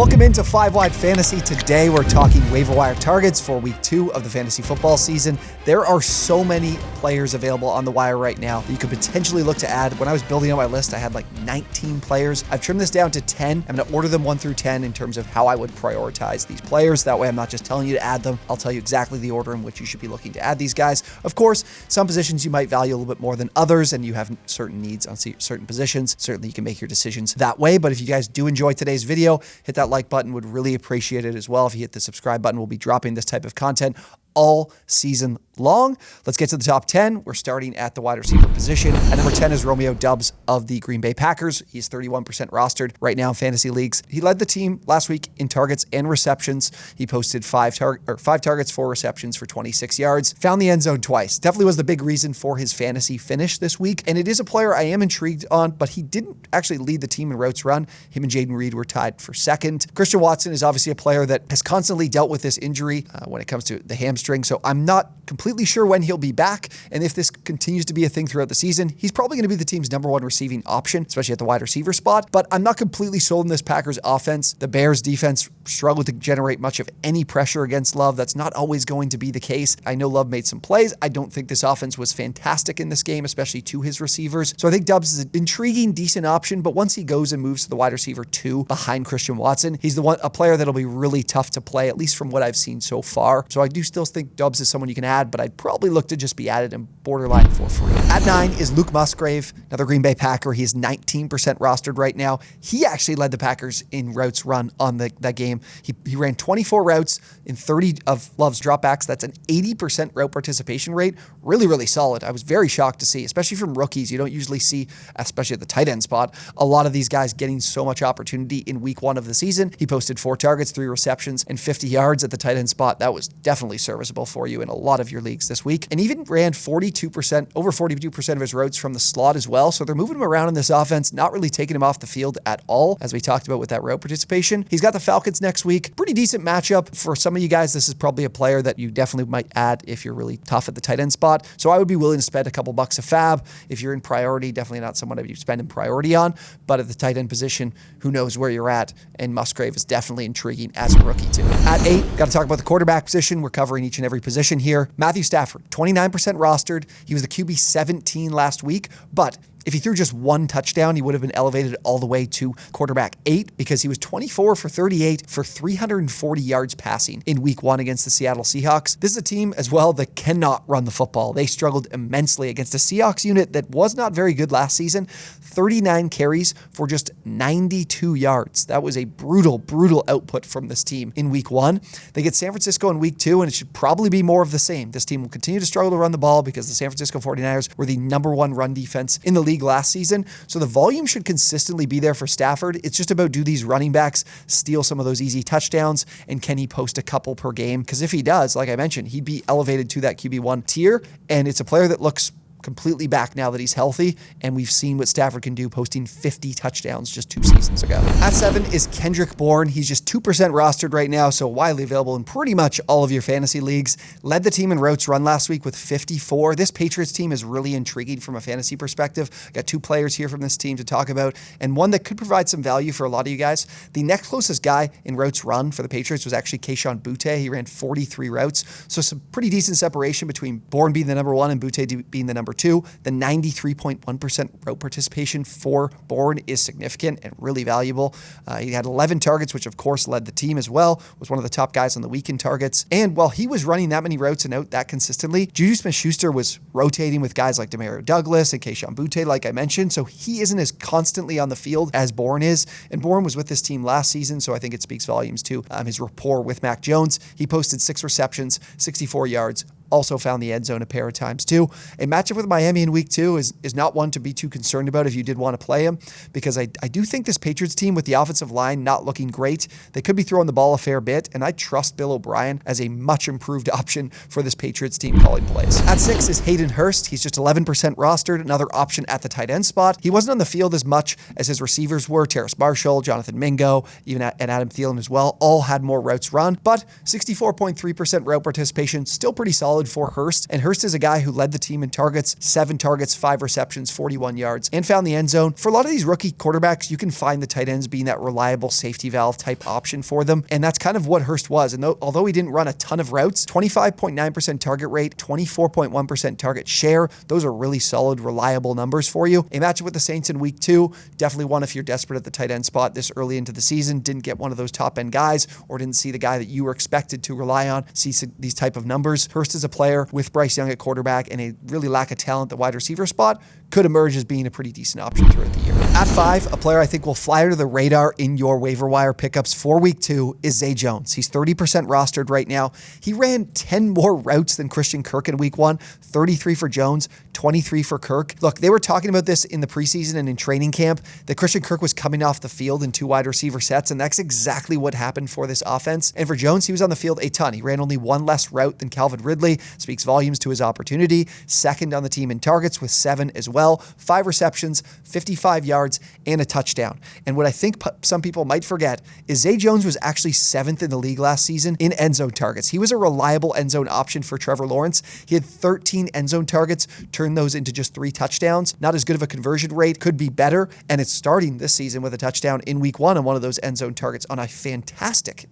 Welcome into 5-Wide Fantasy. Today we're talking waiver wire targets for week 2 of the fantasy football season. There are so many players available on the wire right now that you could potentially look to add. When I was building out my list, I had like 19 players. I've trimmed this down to 10. I'm going to order them 1 through 10 in terms of how I would prioritize these players. That way I'm not just telling you to add them. I'll tell you exactly the order in which you should be looking to add these guys. Of course, some positions you might value a little bit more than others, and you have certain needs on certain positions. Certainly you can make your decisions that way. But if you guys do enjoy today's video, hit that like button. Would really appreciate it as well. If you hit the subscribe button, we'll be dropping this type of content all season long. Let's get to the top 10. We're starting at the wide receiver position. At number 10 is Romeo Dubose of the Green Bay Packers. He's 31% rostered right now in fantasy leagues. He led the team last week in targets and receptions. He posted 5 targets, 4 receptions for 26 yards. Found the end zone twice. Definitely was the big reason for his fantasy finish this week. And it is a player I am intrigued on, but he didn't actually lead the team in routes run. Him and Jaden Reed were tied for second. Christian Watson is obviously a player that has constantly dealt with this injury when it comes to the hamstring. So I'm not completely sure when he'll be back. And if this continues to be a thing throughout the season, he's probably going to be the team's #1 receiving option, especially at the wide receiver spot. But I'm not completely sold on this Packers offense. The Bears defense struggled to generate much of any pressure against Love. That's not always going to be the case. I know Love made some plays. I don't think this offense was fantastic in this game, especially to his receivers. So I think Dubs is an intriguing, decent option. But once he goes and moves to the wide receiver 2 behind Christian Watson, he's a player that'll be really tough to play, at least from what I've seen so far. So I do still think Dubs is someone you can add, but I'd probably look to just be added in borderline for free. At 9 is Luke Musgrave, another Green Bay Packer. He is 19% rostered right now. He actually led the Packers in routes run on that game. He ran 24 routes in 30 of Love's dropbacks. That's an 80% route participation rate. Really, really solid. I was very shocked to see, especially from rookies. You don't usually see, especially at the tight end spot, a lot of these guys getting so much opportunity in week 1 of the season. He posted 4 targets, 3 receptions, and 50 yards at the tight end spot. That was definitely serviceable for you in a lot of your leagues this week. And even ran over 42% of his routes from the slot as well. So they're moving him around in this offense, not really taking him off the field at all, as we talked about with that route participation. He's got the Falcons next week. Pretty decent matchup. For some of you guys, this is probably a player that you definitely might add if you're really tough at the tight end spot. So I would be willing to spend a couple bucks a FAAB. If you're in priority, definitely not someone that you spend in priority on. But at the tight end position, who knows where you're at? And Musgrave is definitely intriguing as a rookie too. At 8, got to talk about the quarterback position. We're covering each and every position here. Matthew Stafford, 29% rostered. He was the QB 17 last week, but if he threw just 1 touchdown, he would have been elevated all the way to quarterback 8 because he was 24 for 38 for 340 yards passing in week 1 against the Seattle Seahawks. This is a team as well that cannot run the football. They struggled immensely against a Seahawks unit that was not very good last season. 39 carries for just 92 yards. That was a brutal, brutal output from this team in week 1. They get San Francisco in week 2, and it should probably be more of the same. This team will continue to struggle to run the ball because the San Francisco 49ers were the #1 run defense in the league last season. So the volume should consistently be there for Stafford. It's just about, do these running backs steal some of those easy touchdowns, and can he post a couple per game? Because if he does, like I mentioned, he'd be elevated to that QB1 tier, and it's a player that looks completely back now that he's healthy, and we've seen what Stafford can do, posting 50 touchdowns just 2 seasons ago. At 7 is Kendrick Bourne. He's just 2% rostered right now, so widely available in pretty much all of your fantasy leagues. Led the team in routes run last week with 54. This Patriots team is really intriguing from a fantasy perspective. Got 2 players here from this team to talk about, and one that could provide some value for a lot of you guys. The next closest guy in routes run for the Patriots was actually Kayshon Boutte. He ran 43 routes, so some pretty decent separation between Bourne being the #1 and Boutte being the #2. The 93.1% route participation for Bourne is significant and really valuable. He had 11 targets, which of course led the team as well, was one of the top guys on the week in targets. And while he was running that many routes and out that consistently, Juju Smith-Schuster was rotating with guys like Romeo Dubose and Kayshon Boutte, like I mentioned, so he isn't as constantly on the field as Bourne is. And Bourne was with this team last season, so I think it speaks volumes to his rapport with Mac Jones. He posted 6 receptions, 64 yards, also found the end zone a pair of times too. A matchup with Miami in week 2 is not one to be too concerned about if you did want to play him, because I do think this Patriots team, with the offensive line not looking great, they could be throwing the ball a fair bit, and I trust Bill O'Brien as a much improved option for this Patriots team calling plays. At 6 is Hayden Hurst. He's just 11% rostered, another option at the tight end spot. He wasn't on the field as much as his receivers were. Terrace Marshall, Jonathan Mingo, and Adam Thielen as well, all had more routes run, but 64.3% route participation, still pretty solid solid for Hurst. And Hurst is a guy who led the team in targets, 7 targets, 5 receptions, 41 yards, and found the end zone. For a lot of these rookie quarterbacks, you can find the tight ends being that reliable safety valve type option for them. And that's kind of what Hurst was. And although he didn't run a ton of routes, 25.9% target rate, 24.1% target share, those are really solid, reliable numbers for you. A matchup with the Saints in week 2, definitely one if you're desperate at the tight end spot this early into the season, didn't get one of those top end guys, or didn't see the guy that you were expected to rely on, see these type of numbers. Hurst is a player with Bryce Young at quarterback and a really lack of talent at the wide receiver spot, could emerge as being a pretty decent option throughout the year. At 5, a player I think will fly under the radar in your waiver wire pickups for week 2 is Zay Jones. He's 30% rostered right now. He ran 10 more routes than Christian Kirk in week 1, 33 for Jones, 23 for Kirk. Look, they were talking about this in the preseason and in training camp, that Christian Kirk was coming off the field in 2 wide receiver sets, and that's exactly what happened for this offense. And for Jones, he was on the field a ton. He ran only 1 less route than Calvin Ridley, speaks volumes to his opportunity. Second on the team in targets with 7 as well. 5 receptions, 55 yards, and a touchdown. And what I think some people might forget is Zay Jones was actually 7th in the league last season in end zone targets. He was a reliable end zone option for Trevor Lawrence. He had 13 end zone targets, turned those into just 3 touchdowns. Not as good of a conversion rate, could be better, and it's starting this season with a touchdown in week 1 on one of those end zone targets on a fantastic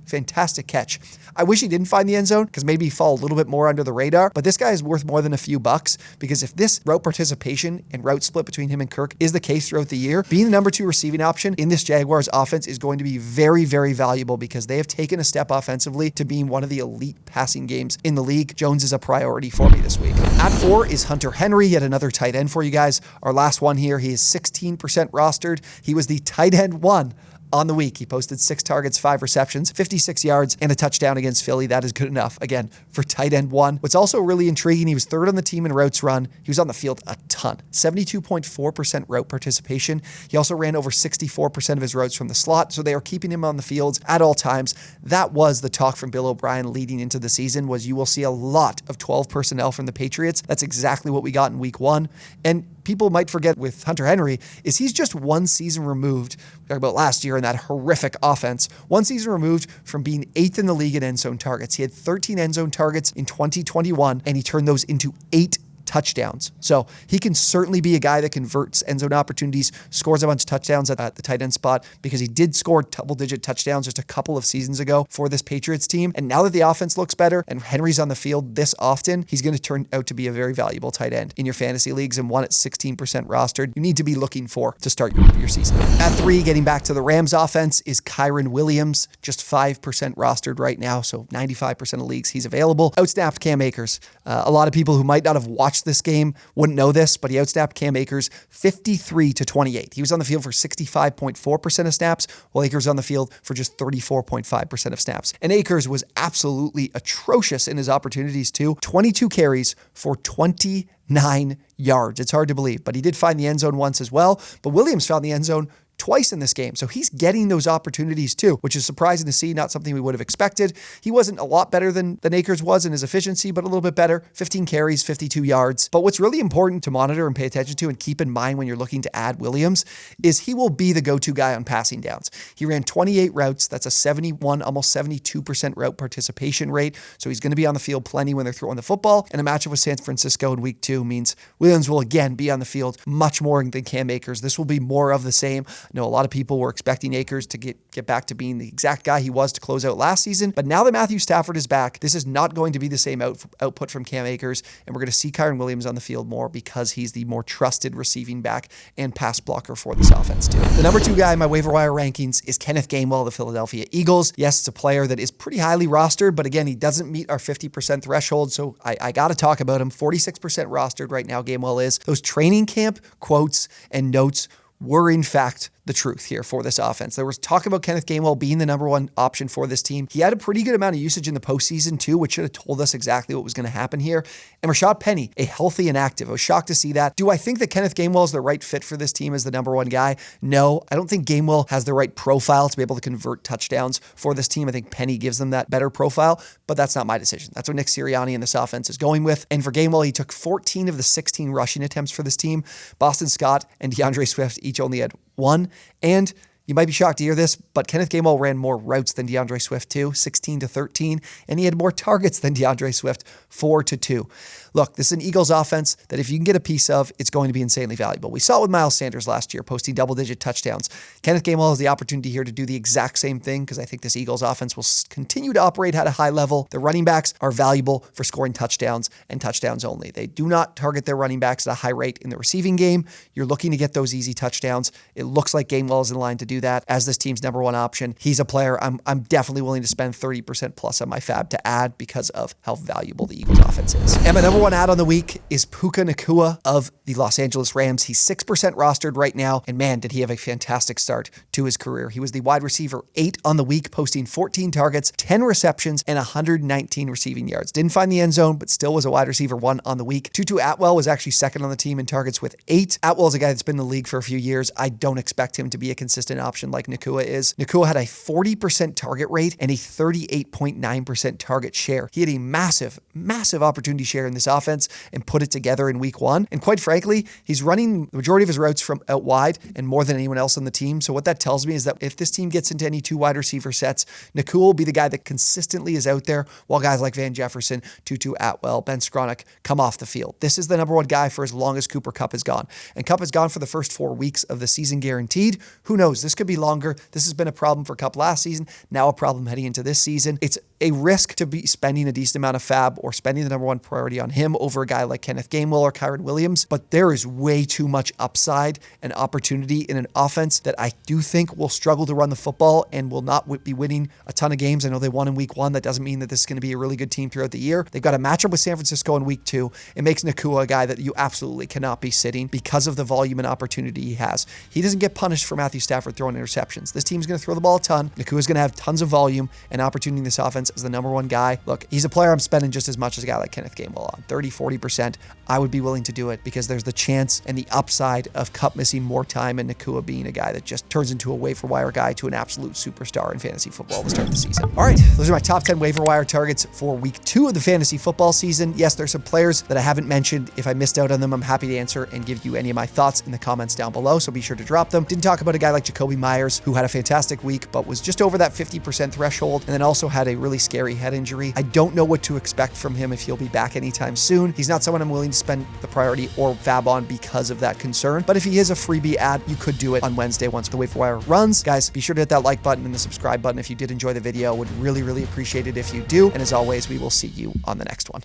catch. I wish he didn't find the end zone because maybe he fall a little bit more under the radar, but this guy is worth more than a few bucks, because if this route participation and route split between him and Kirk is the case throughout the year, being the number 2 receiving option in this Jaguars offense is going to be very, very valuable, because they have taken a step offensively to being one of the elite passing games in the league. Jones is a priority for me this week. At 4 is Hunter Henry, yet another tight end for you guys. Our last one here, he is 16% rostered. He was the tight end 1 on the week. He posted 6 targets, 5 receptions, 56 yards, and a touchdown against Philly. That is good enough, again, for tight end 1. What's also really intriguing, he was 3rd on the team in routes run. He was on the field a ton, 72.4% route participation. He also ran over 64% of his routes from the slot, so they are keeping him on the field at all times. That was the talk from Bill O'Brien leading into the season, was you will see a lot of 12 personnel from the Patriots. That's exactly what we got in week 1. And people might forget with Hunter Henry is he's just 1 season removed, we talked about last year in that horrific offense, 1 season removed from being 8th in the league in end zone targets. He had 13 end zone targets in 2021, and he turned those into 8 touchdowns. So he can certainly be a guy that converts end zone opportunities, scores a bunch of touchdowns at the tight end spot, because he did score double-digit touchdowns just a couple of seasons ago for this Patriots team. And now that the offense looks better and Henry's on the field this often, he's going to turn out to be a very valuable tight end in your fantasy leagues, and one at 16% rostered you need to be looking for to start your season. At 3, getting back to the Rams offense, is Kyron Williams, just 5% rostered right now, so 95% of leagues he's available. Outsnapped Cam Akers. A lot of people who might not have watched this game wouldn't know this, but he outsnapped Cam Akers 53-28. He was on the field for 65.4% of snaps, while Akers on the field for just 34.5% of snaps. And Akers was absolutely atrocious in his opportunities too. 22 carries for 29 yards. It's hard to believe, but he did find the end zone once as well. But Williams found the end zone twice in this game. So he's getting those opportunities too, which is surprising to see, not something we would have expected. He wasn't a lot better than Akers was in his efficiency, but a little bit better. 15 carries, 52 yards. But what's really important to monitor and pay attention to and keep in mind when you're looking to add Williams is he will be the go-to guy on passing downs. He ran 28 routes. That's a 71, almost 72% route participation rate. So he's going to be on the field plenty when they're throwing the football. And a matchup with San Francisco in week 2 means Williams will again be on the field much more than Cam Akers. This will be more of the same. I know a lot of people were expecting Akers to get back to being the exact guy he was to close out last season, but now that Matthew Stafford is back, this is not going to be the same output from Cam Akers, and we're going to see Kyron Williams on the field more because he's the more trusted receiving back and pass blocker for this offense too. The number 2 guy in my waiver wire rankings is Kenneth Gamel of the Philadelphia Eagles. Yes, it's a player that is pretty highly rostered, but again, he doesn't meet our 50% threshold, so I got to talk about him. 46% rostered right now, Gamel is. Those training camp quotes and notes were in fact the truth here for this offense. There was talk about Kenneth Gamel being the number 1 option for this team. He had a pretty good amount of usage in the postseason too, which should have told us exactly what was going to happen here. And Rashad Penny, a healthy and active. I was shocked to see that. Do I think that Kenneth Gamel is the right fit for this team as the number 1 guy? No, I don't think Gamel has the right profile to be able to convert touchdowns for this team. I think Penny gives them that better profile, but that's not my decision. That's what Nick Sirianni and this offense is going with. And for Gamel, he took 14 of the 16 rushing attempts for this team. Boston Scott and DeAndre Swift each only had 1, and You might be shocked to hear this, but Kenneth Gamel ran more routes than DeAndre Swift too, 16-13, and he had more targets than DeAndre Swift, 4-2. Look, this is an Eagles offense that if you can get a piece of, it's going to be insanely valuable. We saw it with Miles Sanders last year, posting double-digit touchdowns. Kenneth Gamel has the opportunity here to do the exact same thing because I think this Eagles offense will continue to operate at a high level. The running backs are valuable for scoring touchdowns and touchdowns only. They do not target their running backs at a high rate in the receiving game. You're looking to get those easy touchdowns. It looks like Gamewell is in line to do that as this team's number one option. He's a player I'm definitely willing to spend 30% plus on my FAAB to add because of how valuable the Eagles offense is. And my number one add on the week is Puka Nacua of the Los Angeles Rams. He's 6% rostered right now, and man, did he have a fantastic start to his career. He was the wide receiver 8 on the week, posting 14 targets, 10 receptions, and 119 receiving yards. Didn't find the end zone, but still was a wide receiver 1 on the week. Tutu Atwell was actually second on the team in targets with 8. Atwell is a guy that's been in the league for a few years. I don't expect him to be a consistent option like Nacua is. Nacua had a 40% target rate and a 38.9% target share. He had a massive opportunity share in this offense and put it together in week 1. And quite frankly, he's running the majority of his routes from out wide and more than anyone else on the team. So what that tells me is that if this team gets into any 2 wide receiver sets, Nacua will be the guy that consistently is out there while guys like Van Jefferson, Tutu Atwell, Ben Skronik come off the field. This is the number one guy for as long as Cooper Kupp is gone. And Kupp is gone for the first 4 weeks of the season guaranteed. Who knows? This could be longer. This has been a problem for Kupp last season, now a problem heading into this season. It's a risk to be spending a decent amount of FAAB or spending the number one priority on him over a guy like Kenneth Gamel or Kyron Williams, but there is way too much upside and opportunity in an offense that I do think will struggle to run the football and will not be winning a ton of games. I know they won in week 1. That doesn't mean that this is going to be a really good team throughout the year. They've got a matchup with San Francisco in week 2. It makes Nacua a guy that you absolutely cannot be sitting because of the volume and opportunity he has. He doesn't get punished for Matthew Stafford throwing interceptions. This team's going to throw the ball a ton. Nacua is going to have tons of volume and opportunity in this offense as the number one guy. Look, he's a player I'm spending just as much as a guy like Kenneth Gamel on. 30-40%. I would be willing to do it because there's the chance and the upside of Kupp missing more time and Nacua being a guy that just turns into a waiver wire guy to an absolute superstar in fantasy football to start the season. All right, those are my top 10 waiver wire targets for week 2 of the fantasy football season. Yes, there's some players that I haven't mentioned. If I missed out on them, I'm happy to answer and give you any of my thoughts in the comments down below, so be sure to drop them. Didn't talk about a guy like Jacoby Myers, who had a fantastic week, but was just over that 50% threshold, and then also had a really scary head injury. I don't know what to expect from him if he'll be back anytime soon. He's not someone I'm willing to spend the priority or FAAB on because of that concern, but if he is a freebie ad, you could do it on Wednesday once the waiver wire runs. Guys, be sure to hit that like button and the subscribe button if you did enjoy the video. Would really appreciate it if you do, and as always, we will see you on the next one.